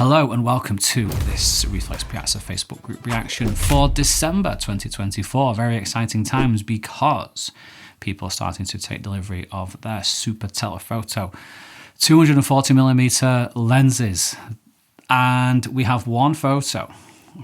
Hello and welcome to this REEFLEX Piazza Facebook group reaction for December 2024. Very exciting times because people are starting to take delivery of their super telephoto 240mm lenses. And we have one photo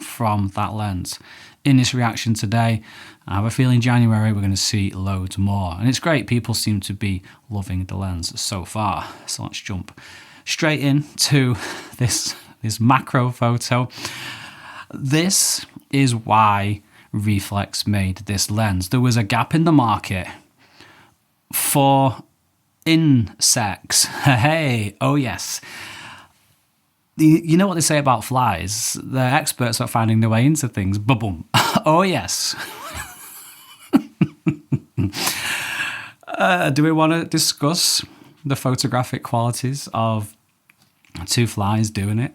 from that lens in this reaction today. I have a feeling January we're going to see loads more. And it's great, people seem to be loving the lens so far. So let's jump straight into this macro photo. This is why REEFLEX made this lens. There was a gap in the market for insects. Hey, oh yes. You know what they say about flies? They're experts at finding their way into things. Ba-boom. Oh yes. Do we want to discuss the photographic qualities of two flies doing it?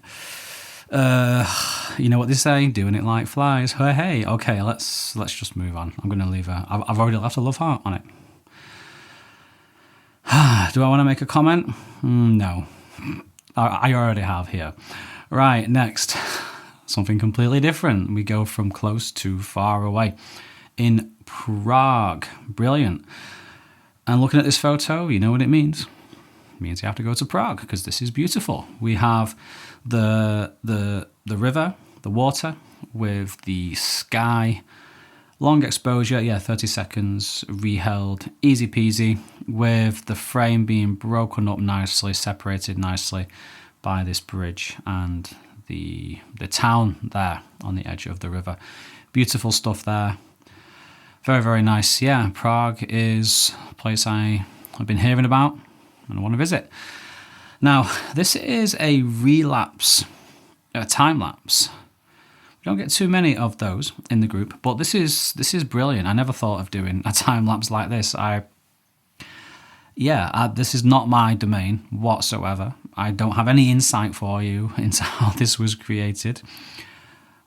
You know what they say, doing it like flies. Hey, okay, let's just move on. I'm going to leave I've already left a love heart on it. Do I want to make a comment? No. I already have here. Right, next. Something completely different. We go from close to far away. In Prague. Brilliant. And looking at this photo, you know what it means. It means you have to go to Prague because this is beautiful. We have the river, the water with the sky. Long exposure, yeah, 30 seconds, reheld, easy peasy, with the frame being broken up nicely, separated nicely by this bridge and the town there on the edge of the river. Beautiful stuff there. Very, very nice. Yeah, Prague is a place I have been hearing about and I want to visit. Now, this is a relapse, a time-lapse. We don't get too many of those in the group, but this is brilliant. I never thought of doing a time-lapse like this. This is not my domain whatsoever. I don't have any insight for you into how this was created,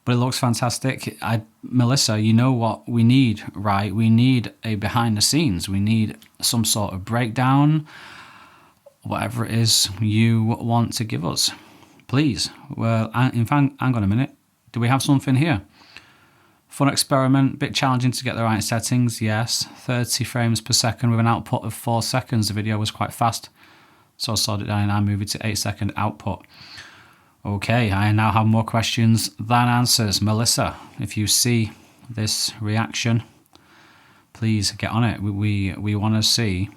but it looks fantastic. Melissa, you know what we need, right? We need a behind the scenes. We need some sort of breakdown, whatever it is you want to give us. Please. Well, in fact, hang on a minute. Do we have something here? Fun experiment, bit challenging to get the right settings, yes. 30 frames per second with an output of 4 seconds. The video was quite fast, so I slowed it down and I moved it to 8-second output. Okay, I now have more questions than answers. Melissa, if you see this reaction, please get on it. We want to see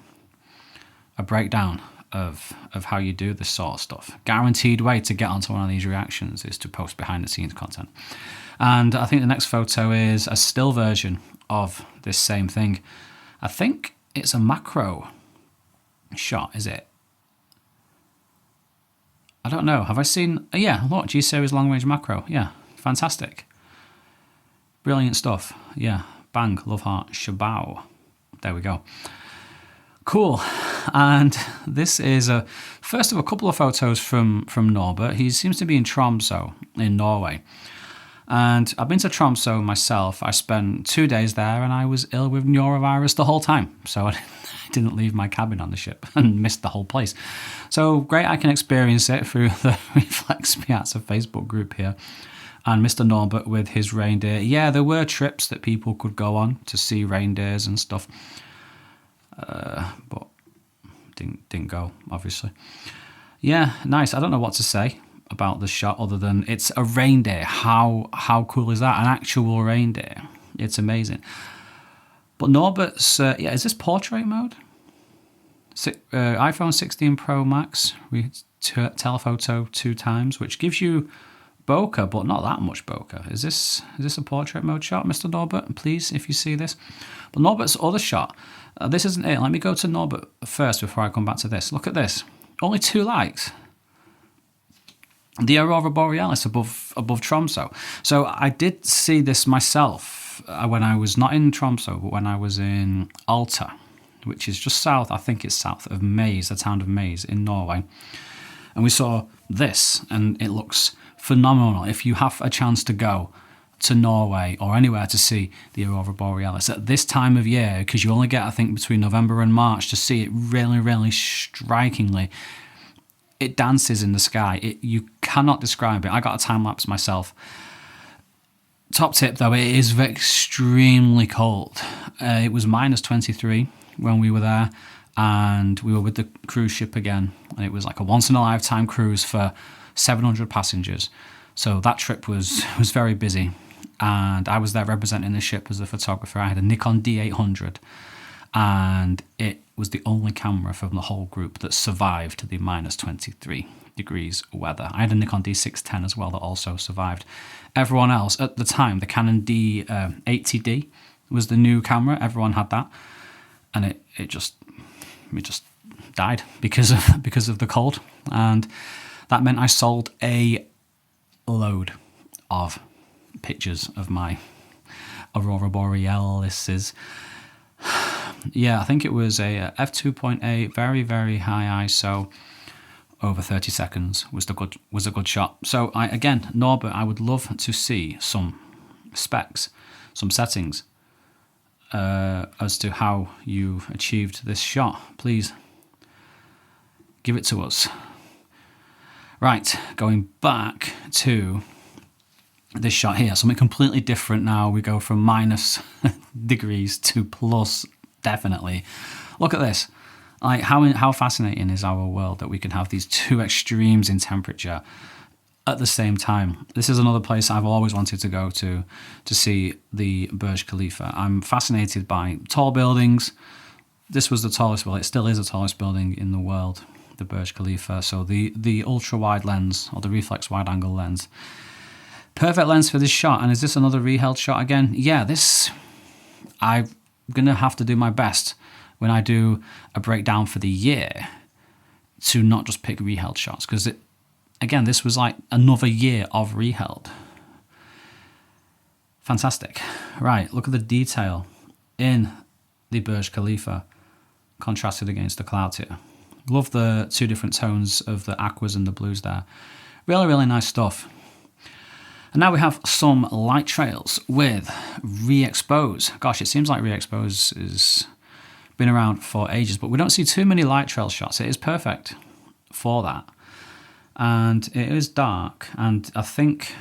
a breakdown of how you do this sort of stuff. Guaranteed way to get onto one of these reactions is to post behind the scenes content. And I think the next photo is a still version of this same thing. I think it's a macro shot, is it? I don't know. Have I seen... yeah, look, G-Series long range macro. Yeah, fantastic. Brilliant stuff. Yeah, bang, love heart, shabao. There we go. Cool. And this is a first of a couple of photos from Norbert. He seems to be in Tromsø in Norway. And I've been to Tromsø myself. I spent 2 days there and I was ill with norovirus the whole time. So I didn't leave my cabin on the ship and missed the whole place. So great, I can experience it through the REEFLEX Piazza Facebook group here. And Mr. Norbert with his reindeer. Yeah, there were trips that people could go on to see reindeers and stuff. But didn't go, obviously. Yeah, nice. I don't know what to say about the shot other than it's a reindeer. How cool is that? An actual reindeer. It's amazing. But Norbert's, is this portrait mode? iPhone 16 Pro Max, telephoto 2 times, which gives you bokeh, but not that much bokeh. Is this a portrait mode shot, Mr. Norbert? Please, if you see this. But Norbert's other shot, this isn't it. Let me go to Norbert first before I come back to this. Look at this. Only 2 likes. The aurora borealis above Tromsø. So I did see this myself when I was not in Tromsø, but when I was in Alta, which is just south. I think it's south of Maze, the town of Maze in Norway. And we saw this, and it looks phenomenal. If you have a chance to go to Norway or anywhere to see the aurora borealis at this time of year, because you only get, I think, between November and March to see it really, really strikingly, it dances in the sky. You cannot describe it. I got a time lapse myself. Top tip though, it is extremely cold. It was minus 23 when we were there, and we were with the cruise ship again, and it was like a once in a lifetime cruise for 700 passengers. So that trip was very busy, and I was there representing the ship as a photographer. I had a Nikon D800, and it was the only camera from the whole group that survived the minus 23 degrees weather. I had a Nikon D610 as well that also survived. Everyone else at the time, the Canon D80D was the new camera. Everyone had that, and it just died because of the cold, and that meant I sold a load of pictures of my aurora borealises. Yeah, I think it was a f2.8, very, very high ISO, over 30 seconds was a good shot. So again, Norbert, I would love to see some specs, some settings as to how you achieved this shot. Please give it to us. Right, going back to this shot here, something completely different now. We go from minus degrees to plus, definitely. Look at this. Like how fascinating is our world that we can have these two extremes in temperature at the same time. This is another place I've always wanted to go to see the Burj Khalifa. I'm fascinated by tall buildings. This was the tallest, well, it still is the tallest building in the world, the Burj Khalifa. So the ultra wide lens, or the reflex wide angle lens, perfect lens for this shot. And is this another reheld shot again? Yeah, this, I'm gonna have to do my best when I do a breakdown for the year to not just pick reheld shots, because again, this was like another year of reheld. Fantastic. Right, look at the detail in the Burj Khalifa contrasted against the clouds here. Love the two different tones of the aquas and the blues there. Really, really nice stuff. And now we have some light trails with re-expose. Gosh, it seems like re-expose is been around for ages, but we don't see too many light trail shots. It is perfect for that. And it is dark, and I think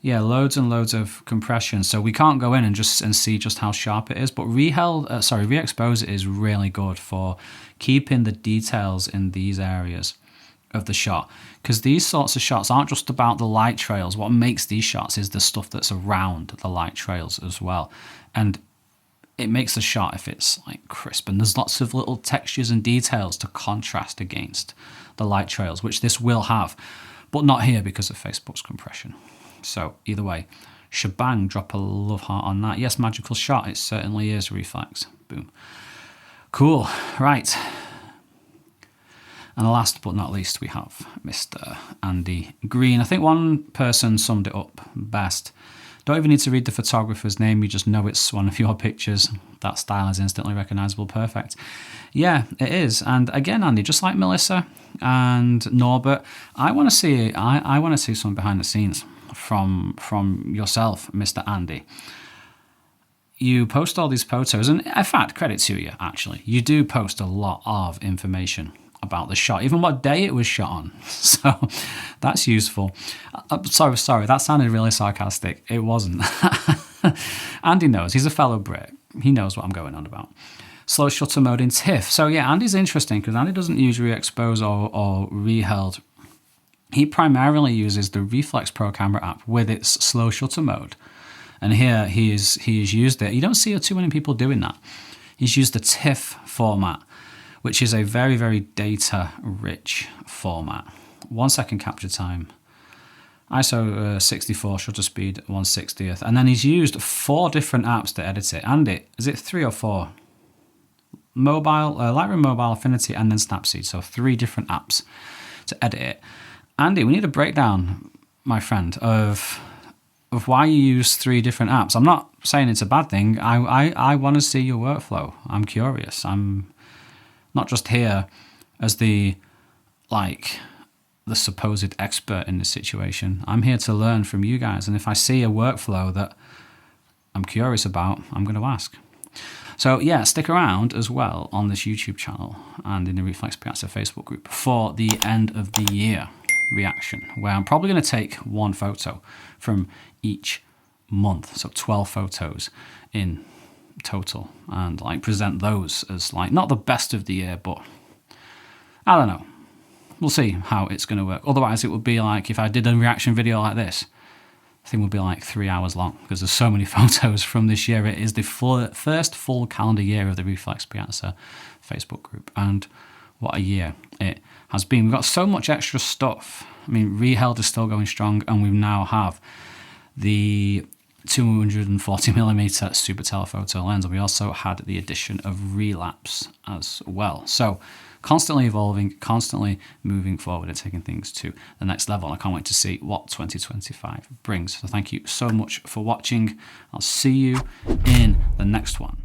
loads and loads of compression, so we can't go in and see just how sharp it is. But re-expose is really good for keeping the details in these areas of the shot, because these sorts of shots aren't just about the light trails. What makes these shots is the stuff that's around the light trails as well, and it makes the shot if it's like crisp, and there's lots of little textures and details to contrast against the light trails, which this will have, but not here because of Facebook's compression. So either way, shebang, drop a love heart on that. Yes, magical shot, it certainly is. Reflex, boom. Cool, right. And last but not least, we have Mr. Andy Green. I think one person summed it up best. Don't even need to read the photographer's name, you just know it's one of your pictures. That style is instantly recognizable. Perfect. Yeah, it is. And again, Andy, just like Melissa and Norbert, I want to see some behind the scenes from yourself, Mr. Andy. You post all these photos, and in fact, credit to you, actually. You do post a lot of information about the shot, even what day it was shot on. So that's useful. Sorry, that sounded really sarcastic. It wasn't. Andy knows. He's a fellow Brit. He knows what I'm going on about. Slow shutter mode in TIFF. So yeah, Andy's interesting because Andy doesn't use re-expose or reheld. He primarily uses the REEFLEX Pro camera app with its slow shutter mode. And here he's used it. You don't see too many people doing that. He's used the TIFF format, which is a very, very data-rich format. 1 second capture time, ISO 64, shutter speed 1/60th, and then he's used 4 different apps to edit it. And is it 3 or 4? Mobile, Lightroom Mobile, Affinity, and then Snapseed. So 3 different apps to edit it. Andy, we need a breakdown, my friend, of why you use 3 different apps. I'm not saying it's a bad thing. I want to see your workflow. I'm curious. I'm not just here as the supposed expert in this situation. I'm here to learn from you guys. And if I see a workflow that I'm curious about, I'm going to ask. So yeah, stick around as well on this YouTube channel and in the REEFLEX Piazza Facebook group for the end of the year reaction, where I'm probably going to take one photo from each month, so 12 photos in total, and like present those as like not the best of the year, but I don't know. We'll see how it's going to work. Otherwise, it would be like if I did a reaction video like this, I think it would be like 3 hours long because there's so many photos from this year. It is the first full calendar year of the REEFLEX Piazza Facebook group, and what a year it has been. We've got so much extra stuff. I mean, Reheld is still going strong, and we now have the 240mm super telephoto lens, and we also had the addition of relapse as well. So constantly evolving, constantly moving forward and taking things to the next level. I can't wait to see what 2025 brings. So thank you so much for watching. I'll see you in the next one.